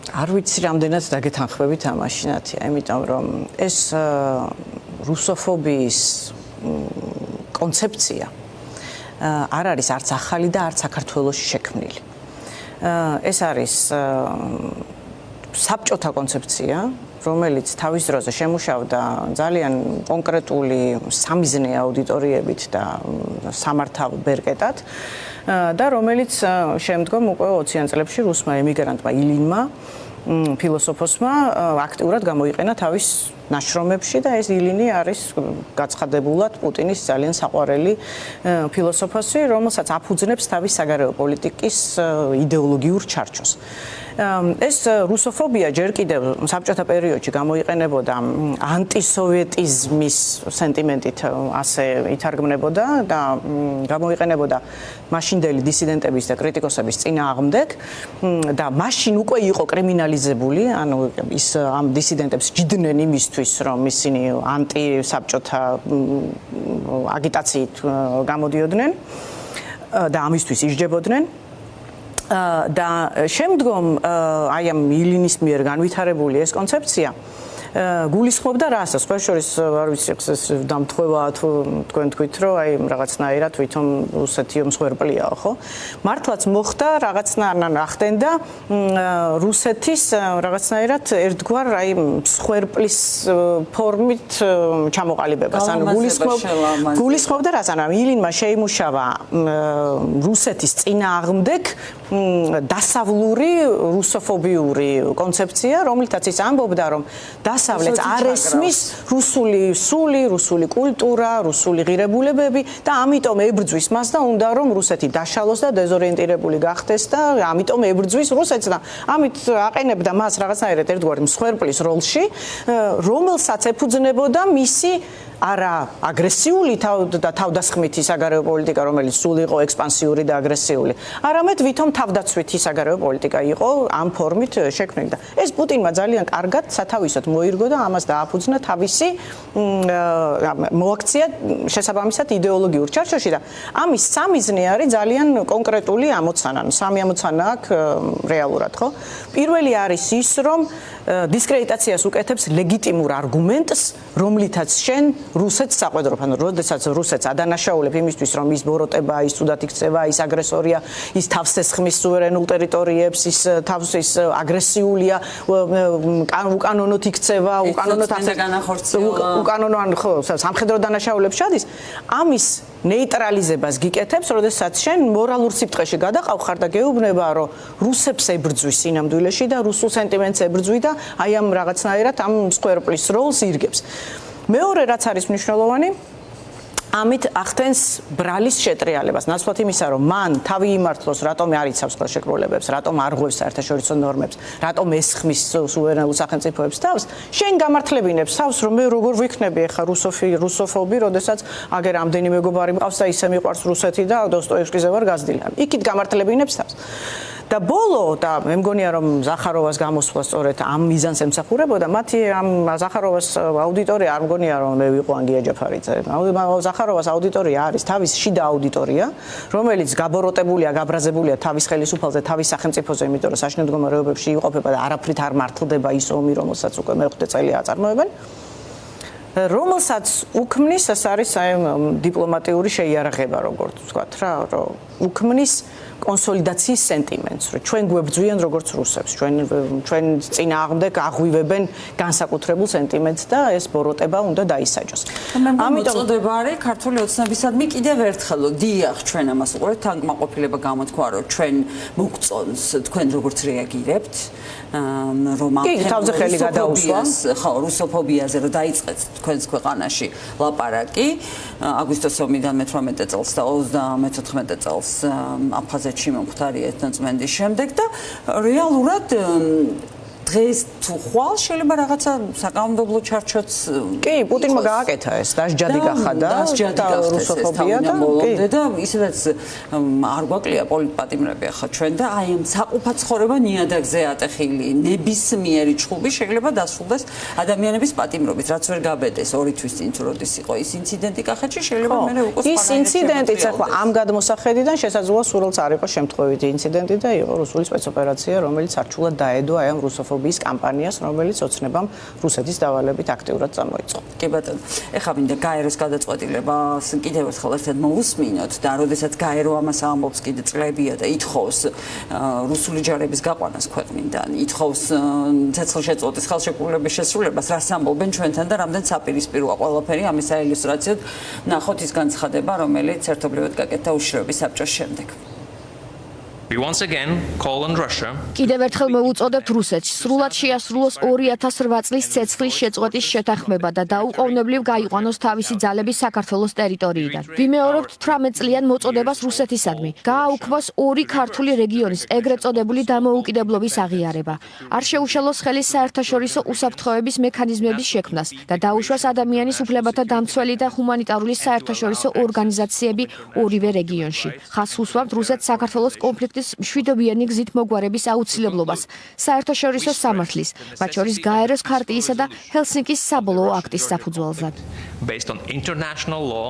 არ ვიცი რამდენად დაგეთანხმებით ამ მაშინათია, იმიტომ რომ ეს რუსოფობიის კონცეფცია არ არის არც ახალი და არც საქართველოში შექმნილი. ეს არის საბჭოთა კონცეფცია, რომელიც თავის დროზე შემუშავდა ძალიან კონკრეტული სამიზნე აუდიტორიებით და სამართავ ბერკეტად და რომელიც შემდგომ უკვე 20-იან წლებში რუსმა ემიგრანტმა ილინმა ფილოსოფოსმა აქტიურად გამოიყენა თავის ნაშრომებში და ეს ილინი არის გაცხადებულად პუტინის ძალიან საყვარელი ფილოსოფოსი, რომელსაც აფუძნებს თავის საგარეო პოლიტიკის იდეოლოგიურ ჩარჩოს. ეს რუსოფობია ჯერ კიდევ საბჭოთა პერიოდში გამოიყენებოდა ანტისოვიეტიზმის სენტიმენტით ასე ითარგმნებოდა და გამოიყენებოდა მაშინდელი დისიდენტების და კრიტიკოსების წინააღმდეგ და მაშინ უკვე იყო კრიმინალიზებული, ანუ ის ამ დისიდენტებს ჯიდნენ იმისთვის, რომ ისინი ანტისაბჭოთა აგიტაციით გამოდიოდნენ და ამისთვის ისჯებოდნენ. და შემდგომ აი ამ ილინის მიერ განვითარებული ეს კონცეფცია გულისხმობდა რასაც, სხვა შორის არ ვიცი დამთხოვა თუ თქვენ თქვით, რომ აი რაღაცნაირად თვითონ რუსეთი მსხვერპლიაო, ხო? მართლაც მოხდა რაღაცნაირად ახდენდა რუსეთის რაღაცნაირად ერთგვარ აი მსხვერპლის ფორმით ჩამოყალიბებას, ანუ გულისხმობდა რაც, ანუ ილინმა შეიმუშავა რუსეთის წინააღმდეგ დასავლური რუსოფობიური კონცეფცია, რომლითაც ის ამბობდა, რომ დასავლეთს არ ესმის რუსული სული, რუსული კულტურა, რუსული ღირებულებები და ამიტომ ებრძვის მას და უნდა რომ რუსეთი დაშალოს და დეზორიენტირებული გახდეს და ამიტომ ებრძვის რუსეთს და ამით აყენებდა მას რაღაცნაირად ერთგვარი მსხვერპლის როლში, რომელსაც ეფუძნებოდა მისი არა აგრესიული და თავდასხმითი საგარეო პოლიტიკა, რომელიც სულ იყო ექსპანსიური და აგრესიული, არამედ ვითომ თავდაცვითი საგარეო პოლიტიკა იყო ამ ფორმით შექმნილი და ეს პუტინმა ძალიან კარგად სათავისოდ მოირგო და ამას დააფუძნა თავისი მოაქცია შესაბამისად იდეოლოგიურ ჩარჩოში და ამის სამიზნე არის ძალიან კონკრეტული ამოცანა, სამი ამოცანა აქვს რეალურად, ხო? პირველი არის ის, რომ დისკრედიტაციას უკეთებს ლეგიტიმურ არგუმენტს, რომლითაც შენ რუსეთს საყვედრობ, ანუ როდესაც რუსეთს ადანაშაულებ იმისთვის, რომ ის ბოროტება, ის თუდად იქცევა, ის აგრესორია, ის თავს ესხმის სუვერენულ ტერიტორიებს, ის თავს ის აგრესიულია, უკანონოდ იქცევა, უკანონო ხო, სამხედრო დანაშაულებს ჩადის, ამის ნეიტრალიზებას გიკეთებს, როდესაც შენ მორალურ სიფტყეში გადაყავ და გეუბნება, რომ რუსებს ებრძვის სინამდვილეში და რუსულ სენტიმენტს ებრძვის და აი ამ რაღაცნაირად ამ მსხვერპლის როლს ირგებს. მეორე რაც არის მნიშვნელოვანი, ამით ახდენს ბრალის შეტრიალებას, ნაცვლად იმისა, რომ მან თავი იმართლოს, რატომ არ იცავს ხელშეკრულებებს, რატომ არ ღვევს საერთაშორისო ნორმებს, რატომ ესხმის სუვერენულ სახელმწიფოებს თავს, შენ გამართლებინებს თავს, რომ მე როგორ ვიქნები ახლა რუსოფობი, როდესაც აგერ ამდენი მეგობარი მყავს და ისე მიყვარს რუსეთი და დოსტოევსკიზე ვარ გაზრდილი. იქით გამართლებინებს თავს. და ბოლო და მე მგონია რომ ზახაროვას გამოსვლა სწორედ ამ მიზანს ემსახურებოდა, მათი ამ ზახაროვას აუდიტორია არ მგონია რომ მე ვიყო ანგია ჯაფარიძე. ზახაროვას აუდიტორია არის თავის შიდა აუდიტორია, რომელიც გაბოროტებულია, გაბრაზებულია თავის ხელისუფალზე, თავის სახელმწიფოზე, იმიტომ რომ საშინო მდგომარეობებში იყოფება და არაფრით არ მართლდება ის ომი, რომელსაც უკვე მე-5 წელი აწარმოებენ. რომელსაც უქმნის ეს არის აი დიპლომატიური შეიარაღება, როგორც ვთქვათ რა, რომ უქმნის კონსოლიდაციის სენტიმენტს, რომ ჩვენ გვებრძვიან როგორც რუსებს, ჩვენ წინააღმდეგ აღვივებენ განსაკუთრებულ სენტიმენტს და ეს ბოროტება უნდა დაისაჯოს. ამიტომ მოწოდება არის ქართული ოცნებისადმი კიდევ ერთხელ, დიახ, ჩვენ ამას უყურებთ, თანკმაყოფილება გამოთქვა, რომ ჩვენ მოგწონს თქვენ როგორც რეაგირებთ, რომ ამ თავზე ხელი გადაუსვა, ხო, რუსოფობიაზე რომ დაიწყეთ თქვენს ქვეყანაში ლაპარაკი, აგვისტოს ომიდან მე-18 წელს და 34 წელს აფხაზეთში მომხდარი ეთნოწმენდის შემდეგ და რეალურად დღეს თუ ხვალ შეიძლება რაღაცა საკანონმდებლო ჩარჩოც კი, პუტინმა გააკეთა ეს, დასჯადი გახადა და რუსოფობია და ისედაც არ გვაკლია პოლიტპატიმრები ახლა ჩვენ და აი ამ საყოფა ცხოვრება ნიადაგზე ატეხილი ნებისმიერი ჩხუბი შეიძლება დასრულდეს ადამიანების პატიმრობით, რაც ვერ გაბედეს 2 თვის წინ თუ როდის იყო ის ინციდენტი კახეთში შეიძლება მე უკვე ის ინციდენტიც ახლა ამ გადმოსახედიდან შესაძლოა სულელს არ იყო შემთხვევითი ინციდენტი და იყო რუსული სპეცოპერაცია, რომელიც არჩულად დაედო აი ამ რუსოფობიის კამპანიას, რომელიც ოცნებამ რუსეთის დავალებით აქტიურად წამოიწყო. კი ბატონო. ეხლა მინდა გაეროს გადაწყვეტილებას კიდევ ერთხელ ერთად მოусმინოთ და როდესაც გაერო ამას ამბობს კიდე წლებია და ითხოვს რუსული ჯარების გაყვანას ქვეყნიდან, ითხოვს ცეცხლშეწყვეტის ხელშეკრულების შესრულებას, რას ამბობენ ჩვენთან და რამდენ საპირისპიროა ყველაფერი ამის საილუსტრაციოდ ნახოთ ის განცხადება, რომელიც ერთობლივად გაკეთდა უშიშროების საბჭოს შემდეგ. We once again call on Russia. კიდევ ერთხელ მოვუწოდებთ რუსეთს სრულად შეასრულოს 2008 წლის ცეცხლის შეწყვეტის შეთანხმება და დაუყოვნებლივ გაიყვანოს თავისი ძალები საქართველოს ტერიტორიიდან. ვიმეორებთ 18 წლიან მოწოდებას რუსეთისადმი. გააუქმოს 2 ქართული რეგიონის ეგრეთ წოდებული დამოუკიდებლობის აღიარება. არ შეუშალოს ხელი საერთაშორისო უსაფრთხოების მექანიზმების შექმნას და დაუშვას ადამიანის უფლებათა დამცველი და ჰუმანიტარული საერთაშორისო ორგანიზაციები ორივე რეგიონში. ხაზს უსვამთ რუსეთს საქართველოს კონფლიქტის მშვიდობიანი გზით მოგვარების აუცილებლობას, საერთაშორისო სამართლის, მათ შორის გაეროს ქარტიისა და ჰელსინკის საბოლოო აქტის საფუძველზე. Based on international law.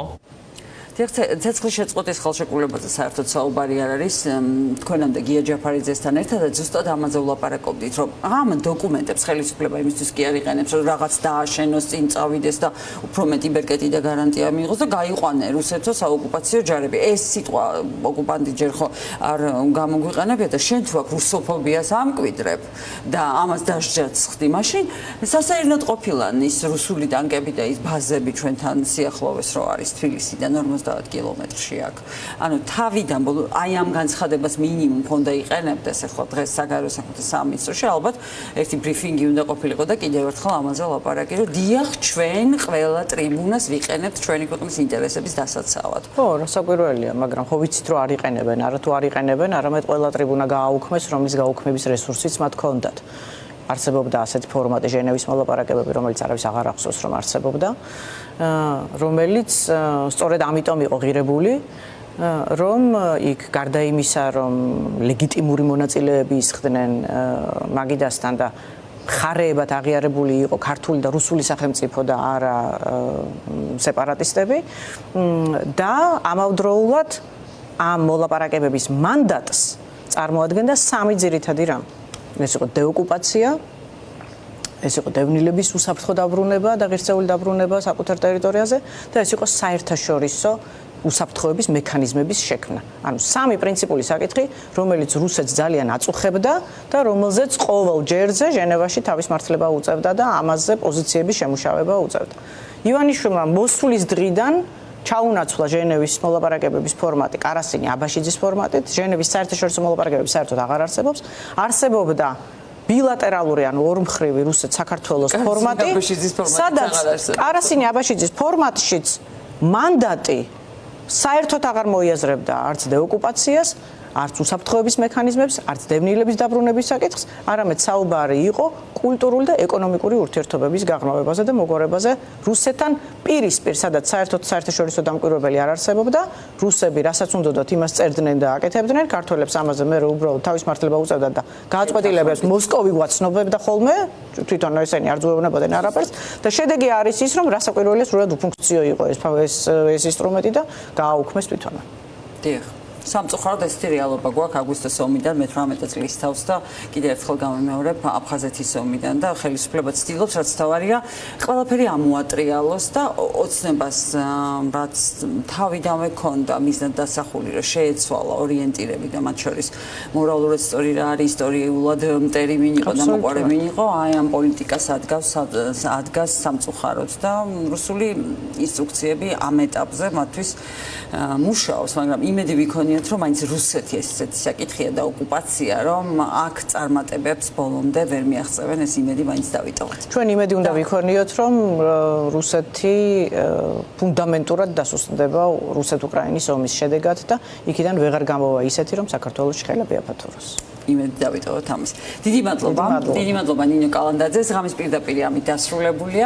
ცეცხლის შეწყვეტის ხელშეკრულებაზე საერთოდ საუბარი არ არის თქვენამდე გია ჯაფარიძესთან ერთად და ზუსტად ამაზე ვლაპარაკობდით რომ ამ დოკუმენტებს ხელისუფლება იმისთვის კი არ იყენებს რომ რაღაც დააშენოს წინ წავიდეს და უფრო მეტი ბერკეტი და გარანტია მიიღოს და გაიყვანე რუსეთო საოკუპაციო ჯარები ეს სიტყვა ოკუპანტი ჯერ ხო არ გამოგვიყენებია და შენ თუ აქ რუსოფობიას ამკვიდრებ და ამას დასჯადს ხდი მაშინ სასაერნოდ ყოფილა ის რუსული ტანკები და ის ბაზები ჩვენთან სიახლოვეს რო არის თბილისიდან 50 კილომეტრში აქ. ანუ თავიდან აი ამ განცხადებას მინიმუმ ხონდა იყენებდეს ახლა დღეს საგარეო საქმეთა სამინისტროში ალბათ ერთი ბრიფინგი უნდა ყოფილიყო და კიდევ ერთხელ ამაზე ლაპარაკი რომ დიახ ჩვენ ყველა ტრიბუნას ვიყენებთ ჩვენი ქვეყნის ინტერესების დასაცავად. ხო, რასაკვირველია, მაგრამ ხო ვიცით რომ არ იყენებენ, არა თუ არ იყენებენ, არამედ ყველა ტრიბუნა გააუქმეს, რომლის გაუქმების რესურსიც მათ ჰქონდათ. არსებობდა ასეთი ფორმატი ჟენევის მოლაპარაკებები, რომელიც არავის აღარ ახსოვს რომ არსებობდა, რომელიც სწორედ ამიტომ იყო ღირებული, რომ იქ გარდა იმისა, რომ ლეგიტიმური მონაწილეები ისხდნენ მაგიდასთან და ხარეებად აღიარებული იყო ქართული და რუსული სახელმწიფო და არა სეპარატისტები და ამავდროულად ამ მოლაპარაკებების მანდატს წარმოადგენდა 3 ძირითადი რამ. ეს იყო დეოკუპაცია, ეს იყო დევნილების უსაფრთხო დაბრუნება და ღირსეული დაბრუნება საკუთარ ტერიტორიაზე და ეს იყო საერთაშორისო უსაფრთხოების მექანიზმების შექმნა. ანუ 3 პრინციპული საკითხი, რომელიც რუსეთს ძალიან აწუხებდა და რომელზეც ყოველ ჯერზე ჟენევაში თავის მართლება უწევდა და ამაზე პოზიციების შემუშავება უწევდა. ივანიშვილმა მოსulis დღიდან ჩაუნაცვლა ჟენევის მოლაპარაკებების ფორმატი კარასინი აბაშიძის ფორმატით. ჟენევის საერთაშორისო მოლაპარაკებები საერთოდ აღარ არსებობს. არსებობდა ბილატერალური ანუ ორმხრივი რუსეთ-საქართველოს ფორმატი, სადაც კარასინი აბაშიძის ფორმატშიც მანდატი საერთოდ აღარ მოიაზრებდა არც დეოკუპაციას, არც უსაფრთხოების მექანიზმებს, არც დევნილების დაბრუნების საკითხს, არამედ საუბარი იყო კულტურული და ეკონომიკური ურთიერთობების გაღრმავებაზე და მოგვარებაზე რუსეთთან პირისპირ, სადაც საერთოდ საერთაშორისო დამკვირვებელი არ არსებობდა, რუსები რასაც უნდათ იმას წერდნენ და აკეთებდნენ, ქართველებს ამაზე მე უბრალოდ თავის მართლება უწევდათ და გააწყვეტილებებს მოსკოვი გვაცნობებდა ხოლმე, თვითონ ესენი არ ძუებნებოდნენ არაფერს და შედეგი არის ის, რომ რასაკვირველია სრულად უფუნქციო იყო ეს ინსტრუმენტი და გააუქმეს თვითონა. დიახ. სამწუხაროდ ესეთი რეალობა გვაქვს აგვისტოს ომიდან მე-18 წლის თავს და კიდევ ერთხელ გამომეორებ აფხაზეთის ომიდან და ხელისუფლება ცდილობს რაც თავარია ყველაფერი ამოატრიალოს და ოცნებას რაც თავიდანვე ქონდა მიზნად დასახული რომ შეეცვალა ორიენტირები და მათ შორის მორალური ისტორია რა არის ისტორიულად მტერი მინიყო და მოყარე მინიყო აი ამ პოლიტიკას ადგას სამწუხაროდ და რუსული ინსტრუქციები ამ ეტაპზე მათთვის მუშაობს მაგრამ იმედი ვიქონია გონიათ, რომ მაინც რუსეთი ესეთი საკითხია და ოკუპაცია, რომ აქ წარმატებებს ბოლომდე ვერ მიაღწევენ, ეს იმედი მაინც დავიტოვოთ. ჩვენ იმედი უნდა ვიქონიოთ, რომ რუსეთი ფუნდამენტურად დასუსტდება რუსეთ-უკრაინის ომის შედეგად და იქიდან ვეღარ გამოვა ისეთი, რომ საქართველოში ხელები აფათუროს. იმედი დავიტოვოთ ამის. დიდი მადლობა ნინო კალანდაძეს, ღამის პირდაპირი ამით დასრულებულია.